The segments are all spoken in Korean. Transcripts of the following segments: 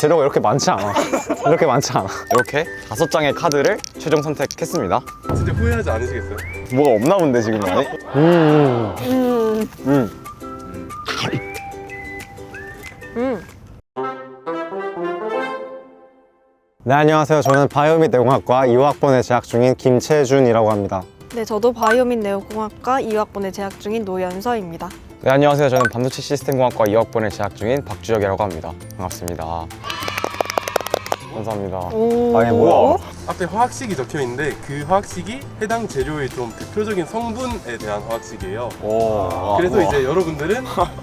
재료가 이렇게 많지 않아. 이렇게 많지 않아. 이렇게 5장의 카드를 최종 선택했습니다. 진짜 후회하지 않으시겠어요? 뭐가 없나 본데 지금 많이? 네, 안녕하세요. 저는 바이오 및 내공학과 2학번에 재학 중인 김채준이라고 합니다. 네, 저도 바이오민 네오공학과 2학번에 재학 중인 노연서입니다. 네, 안녕하세요. 저는 반도체 시스템공학과 2학번에 재학 중인 박주혁이라고 합니다. 반갑습니다. 감사합니다. 오, 아니, 뭐야. 앞에 화학식이 적혀 있는데 그 화학식이 해당 재료의 좀 대표적인 성분에 대한 화학식이에요. 오, 그래서 이제 여러분들은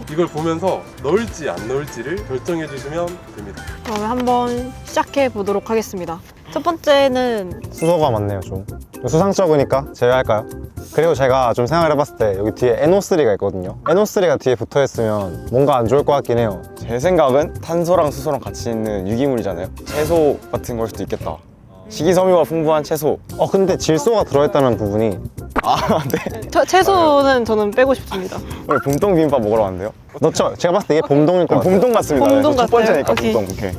이걸 보면서 넣을지 안 넣을지를 결정해 주시면 됩니다. 그러면 한번 시작해 보도록 하겠습니다. 첫 번째는 수소가 많네요, 좀. 수상 적으니까 제외할까요? 그리고 제가 좀 생각을 해봤을 때 여기 뒤에 NO3가 있거든요. NO3가 뒤에 붙어있으면 뭔가 안 좋을 것 같긴 해요. 제 생각은 탄소랑 수소랑 같이 있는 유기물이잖아요. 채소 같은 걸 수도 있겠다. 식이섬유가 풍부한 채소. 근데 질소가 들어있다는 부분이 네. 채소는 저는 빼고 싶습니다. 오늘 봄동 비빔밥 먹으러 왔는데요. 넣죠? 제가 봤을 때 이게 봄동일 것 같아요. 봄동 같습니다. 봄동 첫 같아요? 번째니까 오케이. 봄동. 오케이.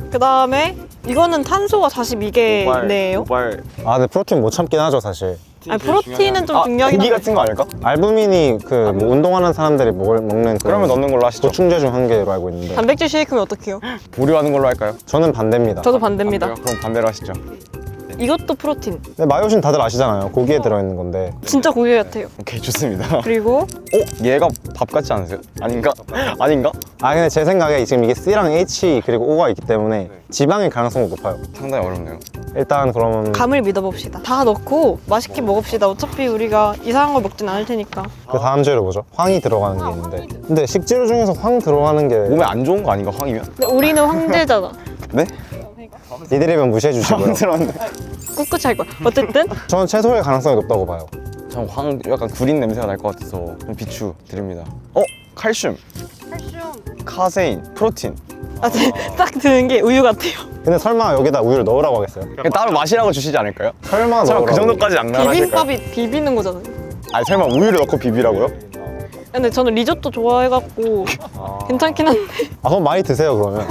그 다음에 이거는 탄소가 42개네요. 모발. 근데 프로틴 못 참긴 하죠, 사실. 아니, 프로틴은 좀 중요하긴 고기 한데. 같은 거 아닐까? 알부민이 뭐 운동하는 사람들이 먹는 그러면 넣는 걸로 하시죠. 보충제 중 한 개로 알고 있는데 단백질 쉐이크면 어떡해요? 보류하는 걸로 할까요? 저는 반대입니다. 저도 반대입니다. 그럼 반대로 하시죠. 이것도 프로틴. 근데 마요신 다들 아시잖아요. 고기에 들어있는 건데. 진짜 고기 같아요. 오케이, 좋습니다. 그리고 얘가 밥 같지 않으세요? 아닌가? 아닌가? 근데 제 생각에 지금 이게 C랑 H 그리고 O가 있기 때문에 지방일 가능성이 높아요. 상당히 어렵네요. 일단 그러면 감을 믿어봅시다. 다 넣고 맛있게 먹읍시다. 어차피 우리가 이상한 거 먹진 않을 테니까. 그 다음 재료 뭐죠? 황이 들어가는 게 있는데 근데 식재료 중에서 황 들어가는 게 몸에 안 좋은 거 아닌가, 황이면? 근데 우리는 황제잖아. 네? 니들이면 무시해 주시고요. 들었는데. 꿋꿋이 할 거야. 어쨌든 저는 채소일 가능성이 높다고 봐요. 전 황 약간 구린 냄새가 날 것 같아서 좀 비추 드립니다. 칼슘, 칼슘. 카세인, 프로틴. 딱 드는 게 우유 같아요. 근데 설마 여기다 우유를 넣으라고 하겠어요? 그냥 따로 마시라고 주시지 않을까요? 설마 설마 넣으라고. 그 정도까지 안 나가실까요? 비빔밥이 비비는 거잖아요. 아니 설마 우유를 넣고 비비라고요? 근데 저는 리조또 좋아해갖고 괜찮긴 한데. 그럼 많이 드세요 그러면.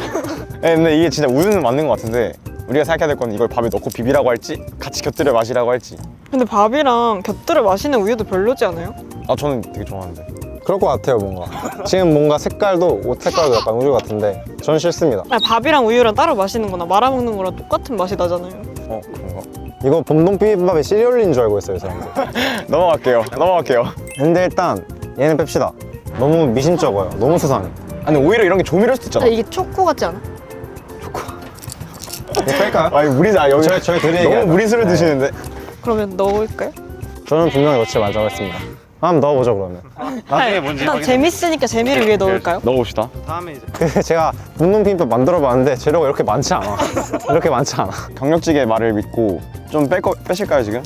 네, 근데 이게 진짜 우유는 맞는 것 같은데 우리가 생각해야 될 건 이걸 밥에 넣고 비비라고 할지 같이 곁들여 마시라고 할지. 근데 밥이랑 곁들여 마시는 우유도 별로지 않아요? 저는 되게 좋아하는데. 그럴 것 같아요 뭔가. 지금 뭔가 색깔도 옷 색깔도 약간 우유 같은데 전 싫습니다. 밥이랑 우유랑 따로 마시는 거나 말아먹는 거랑 똑같은 맛이 나잖아요. 그런가? 이거 봄동 비빔밥에 시리얼인 줄 알고 있어요 이 사람들. 넘어갈게요. 근데 일단 얘는 뺍시다. 너무 미심쩍어요. 너무 수상해. 아니 오히려 이런 게 조미료일 수도 있잖아. 이게 초코 같지 않아? 이거 뺄까요? 아니 여기 저희 둘이 너무 얘기하자. 무리수를 네. 드시는데. 그러면 넣을까요? 저는 분명히 넣지 말자고 했습니다. 한번 넣어보죠 그러면. 나중에 뭔지 일단 재밌으니까 재미를 위해 넣을까요? 넣어봅시다. 제가 봄동 비빔밥 만들어봤는데 재료가 이렇게 많지 않아. 이렇게 많지 않아. 경력직의 말을 믿고 좀 빼실까요 지금?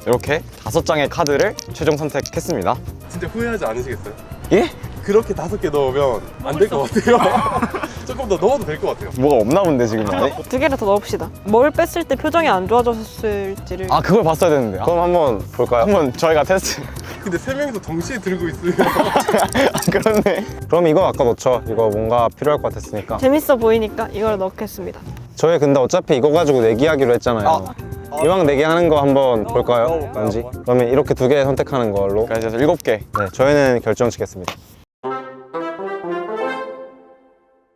이렇게 5장의 카드를 최종 선택했습니다. 진짜 후회하지 않으시겠어요? 예? 그렇게 5개 넣으면 안 될 것 같아요. 조금 더 넣어도 될 것 같아요. 뭐가 없나 본데 지금 많이? 2개를 더 넣읍시다. 뭘 뺐을 때 표정이 안 좋아졌을지를. 그걸 봤어야 되는데. 그럼 한번 볼까요? 한번 저희가 테스트. 근데 3명이서 동시에 들고 있으면 그렇네. 그럼 이거 아까 넣죠. 이거 뭔가 필요할 것 같았으니까. 재밌어 보이니까 이걸 넣겠습니다. 저희 근데 어차피 이거 가지고 내기하기로 했잖아요. 이왕 내기하는 거 한번 볼까요? 뭔지? 그러면 이렇게 2개 선택하는 걸로. 그래서 7개. 네, 저희는 결정 짓겠습니다.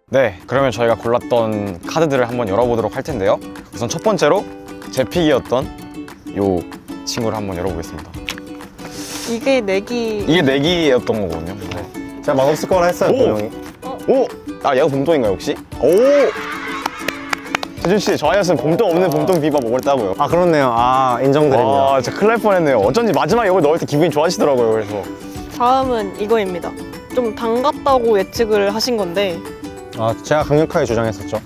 네, 그러면 저희가 골랐던 카드들을 한번 열어보도록 할 텐데요. 우선 첫 번째로 제 픽이었던 요 친구를 한번 열어보겠습니다. 이게 내기. 이게 내기였던 거거든요. 네. 제가 맛없을 거라 했어요, 분명히. 얘가 봄동인가요 혹시? 재준씨, 저 아니었으면 봄동 없는 봄동 비빔밥 먹었다고요. 그렇네요. 인정드립니다. 진짜 큰일 날 뻔했네요. 어쩐지 마지막에 이걸 넣을 때 기분이 좋아지더라고요. 그래서 다음은 이거입니다. 좀 당 같다고 예측을 하신 건데. 제가 강력하게 주장했었죠.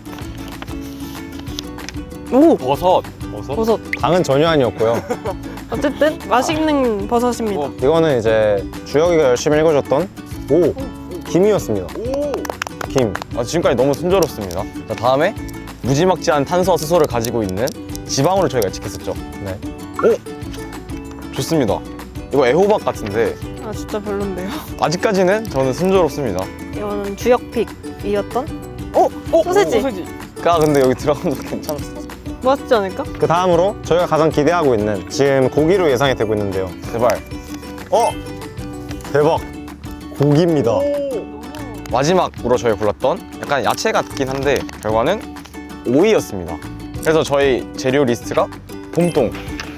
오! 버섯. 버섯. 당은 전혀 아니었고요. 어쨌든 맛있는 버섯입니다. 이거는 이제 주혁이가 열심히 읽어줬던 김이었습니다. 김. 지금까지 너무 순조롭습니다. 자, 다음에 무지막지한 탄소와 수소를 가지고 있는 지방으로 저희가 예측했었죠. 네. 좋습니다. 이거 애호박 같은데 아 진짜 별론데요. 아직까지는 저는 순조롭습니다. 이거는 주역픽이었던? 소세지! 근데 여기 들어가도 괜찮았어. 맛있지 않을까? 그 다음으로 저희가 가장 기대하고 있는 지금 고기로 예상이 되고 있는데요. 제발. 대박! 고기입니다. 마지막으로 저희 골랐던 약간 야채 같긴 한데 결과는 오이였습니다. 그래서 저희 재료 리스트가 봄동,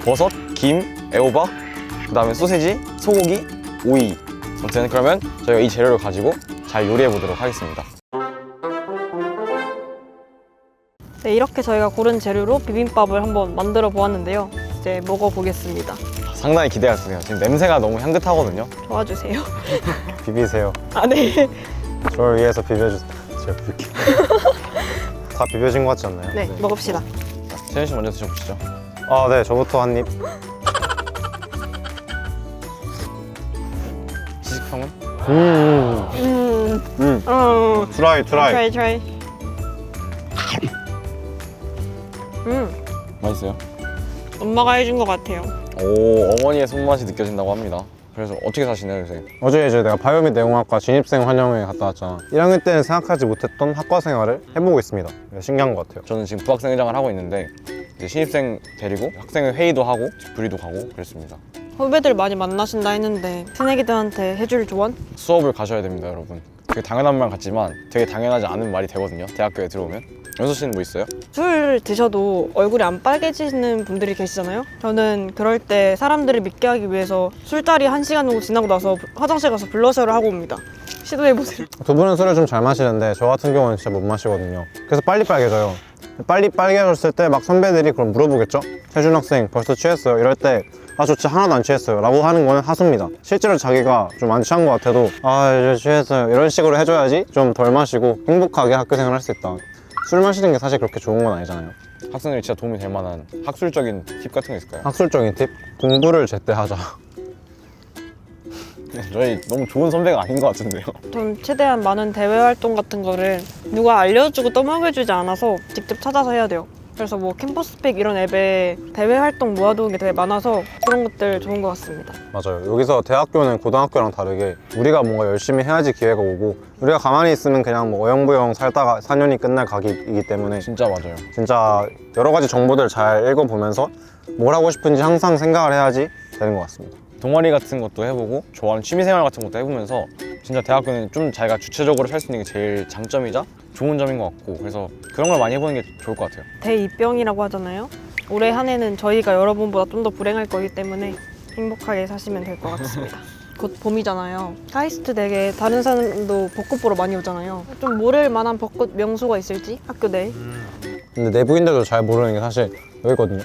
버섯, 김, 애호박, 그 다음에 소세지, 소고기, 오이. 아무튼 그러면 저희가 이 재료를 가지고 잘 요리해 보도록 하겠습니다. 네, 이렇게 저희가 고른 재료로 비빔밥을 한번 만들어 보았는데요. 이제 먹어보겠습니다. 상당히 기대가 되네요. 지금 냄새가 너무 향긋하거든요. 도와주세요. 비비세요. 아 네. 저를 위해서 비벼주세요. 제가 비빌게요. 다 비벼진 것 같지 않나요? 네, 먹읍시다. 세현 씨 먼저 드셔보시죠. 아, 네. 저부터 한 입. 시식평은? 트라이. try. 맛있어요? 엄마가 해준 것 같아요. 오, 어머니의 손맛이 느껴진다고 합니다. 그래서 어떻게 사시나요, 요새? 어제 이제 내가 바이오 및 내공학과 신입생 환영회 갔다 왔잖아. 1학년 때는 생각하지 못했던 학과 생활을 해보고 있습니다. 신기한 것 같아요. 저는 지금 부학생회장을 하고 있는데 이제 신입생 데리고 학생회 회의도 하고 집부리도 가고 그랬습니다. 후배들 많이 만나신다 했는데 새내기들한테 해줄 조언? 수업을 가셔야 됩니다, 여러분. 그게 당연한 말 같지만 되게 당연하지 않은 말이 되거든요, 대학교에 들어오면. 연수 씨는 뭐 있어요? 술 드셔도 얼굴이 안 빨개지는 분들이 계시잖아요. 저는 그럴 때 사람들을 믿게 하기 위해서 술자리 1시간 정도 지나고 나서 화장실 가서 블러셔를 하고 옵니다. 시도해보세요. 두 분은 술을 좀 잘 마시는데 저 같은 경우는 진짜 못 마시거든요. 그래서 빨리 빨개져요. 빨리 빨개졌을 때 막 선배들이 그럼 물어보겠죠? 태준 학생 벌써 취했어요? 이럴 때 아, 저 진짜 하나도 안 취했어요 라고 하는 거는 하수입니다. 실제로 자기가 좀 안 취한 것 같아도 아, 이제 취했어요 이런 식으로 해줘야지 좀 덜 마시고 행복하게 학교 생활을 할 수 있다. 술 마시는 게 사실 그렇게 좋은 건 아니잖아요. 학생들이 진짜 도움이 될 만한 학술적인 팁 같은 거 있을까요? 학술적인 팁? 공부를 제때 하자. 저희 너무 좋은 선배가 아닌 것 같은데요. 전 최대한 많은 대외 활동 같은 거를 누가 알려주고 떠먹여주지 않아서 직접 찾아서 해야 돼요. 그래서 뭐 캠퍼스픽 이런 앱에 대외 활동 모아두는 게 되게 많아서 그런 것들 좋은 것 같습니다. 맞아요. 여기서 대학교는 고등학교랑 다르게 우리가 뭔가 열심히 해야지 기회가 오고 우리가 가만히 있으면 그냥 뭐 어영부영 살다가 4년이 끝날 각이기 때문에 진짜 맞아요. 진짜 여러 가지 정보들 잘 읽어보면서 뭘 하고 싶은지 항상 생각을 해야지 되는 것 같습니다. 동아리 같은 것도 해보고 좋아하는 취미생활 같은 것도 해보면서 진짜 대학교는 좀 자기가 주체적으로 살 수 있는 게 제일 장점이자 좋은 점인 것 같고 그래서 그런 걸 많이 해보는 게 좋을 것 같아요. 대입병이라고 하잖아요. 올해 한 해는 저희가 여러분보다 좀 더 불행할 거기 때문에 행복하게 사시면 될 것 같습니다. 곧 봄이잖아요. 카이스트 되게 다른 사람도 벚꽃 보러 많이 오잖아요. 좀 모를 만한 벚꽃 명소가 있을지 학교 내에. 근데 내부인들도 잘 모르는 게 사실 여기거든요.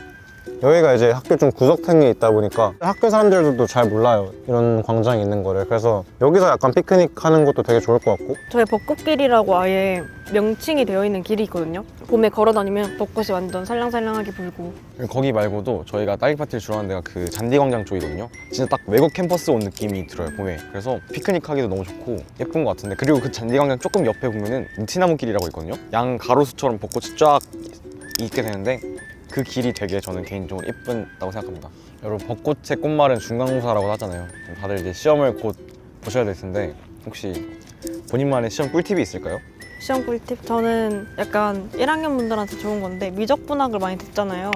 여기가 이제 학교 좀 구석탱이에 있다 보니까 학교 사람들도 잘 몰라요. 이런 광장이 있는 거를. 그래서 여기서 약간 피크닉 하는 것도 되게 좋을 것 같고. 저희 벚꽃길이라고 아예 명칭이 되어 있는 길이 있거든요. 봄에 걸어 다니면 벚꽃이 완전 살랑살랑하게 불고. 거기 말고도 저희가 딸기 파티를 주로 하는 데가 그 잔디광장 쪽이거든요. 진짜 딱 외국 캠퍼스 온 느낌이 들어요, 봄에. 그래서 피크닉 하기도 너무 좋고 예쁜 것 같은데 그리고 그 잔디광장 조금 옆에 보면은 느티나무 길이라고 있거든요. 양 가로수처럼 벚꽃이 쫙 있게 되는데 그 길이 되게 저는 개인적으로 예쁜다고 생각합니다. 여러분 벚꽃의 꽃말은 중간고사라고 하잖아요. 다들 이제 시험을 곧 보셔야 될 텐데 혹시 본인만의 시험 꿀팁이 있을까요? 시험 꿀팁? 저는 약간 1학년 분들한테 좋은 건데 미적분학을 많이 듣잖아요.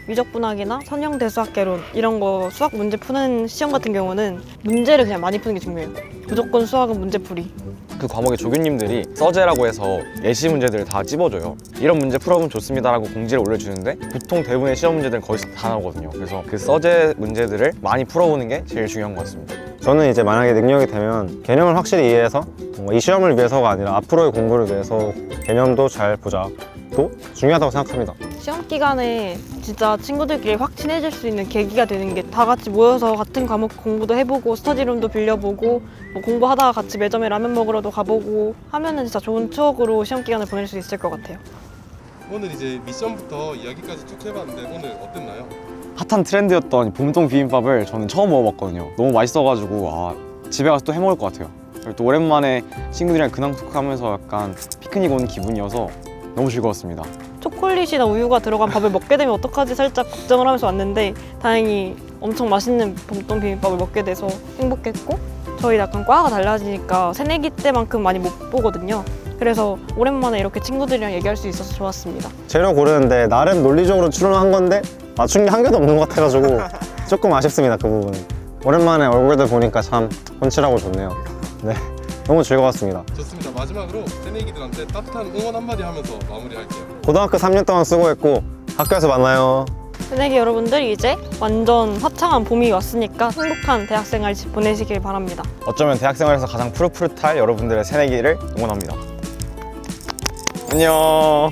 미적분학이나 선형대수학개론 이런 거 수학 문제 푸는 시험 같은 경우는 문제를 그냥 많이 푸는 게 중요해요. 무조건 수학은 문제풀이. 그 과목의 조교님들이 서재라고 해서 예시 문제들을 다 찝어줘요. 이런 문제 풀어보면 좋습니다라고 공지를 올려주는데 보통 대부분의 시험 문제들은 거기서 다 나오거든요. 그래서 그 서재 문제들을 많이 풀어보는 게 제일 중요한 것 같습니다. 저는 이제 만약에 능력이 되면 개념을 확실히 이해해서 이 시험을 위해서가 아니라 앞으로의 공부를 위해서 개념도 잘 보자. 또 중요하다고 생각합니다. 시험 기간에 진짜 친구들끼리 확 친해질 수 있는 계기가 되는 게 다 같이 모여서 같은 과목 공부도 해보고 스터디룸도 빌려보고 뭐 공부하다가 같이 매점에 라면 먹으러도 가보고 하면은 진짜 좋은 추억으로 시험 기간을 보낼 수 있을 것 같아요. 오늘 이제 미션부터 이야기까지 쭉 해봤는데 오늘 어땠나요? 핫한 트렌드였던 봄동 비빔밥을 저는 처음 먹어봤거든요. 너무 맛있어가지고 아, 집에 가서 또 해먹을 것 같아요. 그리고 또 오랜만에 친구들이랑 근황 토크하면서 약간 피크닉 온 기분이어서 너무 즐거웠습니다. 초콜릿이나 우유가 들어간 밥을 먹게 되면 어떡하지 살짝 걱정을 하면서 왔는데 다행히 엄청 맛있는 봄동 비빔밥을 먹게 돼서 행복했고 저희 약간 과가 달라지니까 새내기 때만큼 많이 못 보거든요. 그래서 오랜만에 이렇게 친구들이랑 얘기할 수 있어서 좋았습니다. 재료 고르는데 나름 논리적으로 추론한 건데 맞춘 게 한 개도 없는 것 같아가지고 조금 아쉽습니다, 그 부분은. 오랜만에 얼굴들 보니까 참 훤칠하고 좋네요. 네, 너무 즐거웠습니다. 좋습니다. 마지막으로 새내기들한테 따뜻한 응원 한마디 하면서 마무리할게요. 고등학교 3년 동안 수고했고 학교에서 만나요. 새내기 여러분들 이제 완전 화창한 봄이 왔으니까 행복한 대학생활 보내시길 바랍니다. 어쩌면 대학생활에서 가장 푸릇푸릇할 여러분들의 새내기를 응원합니다. 안녕.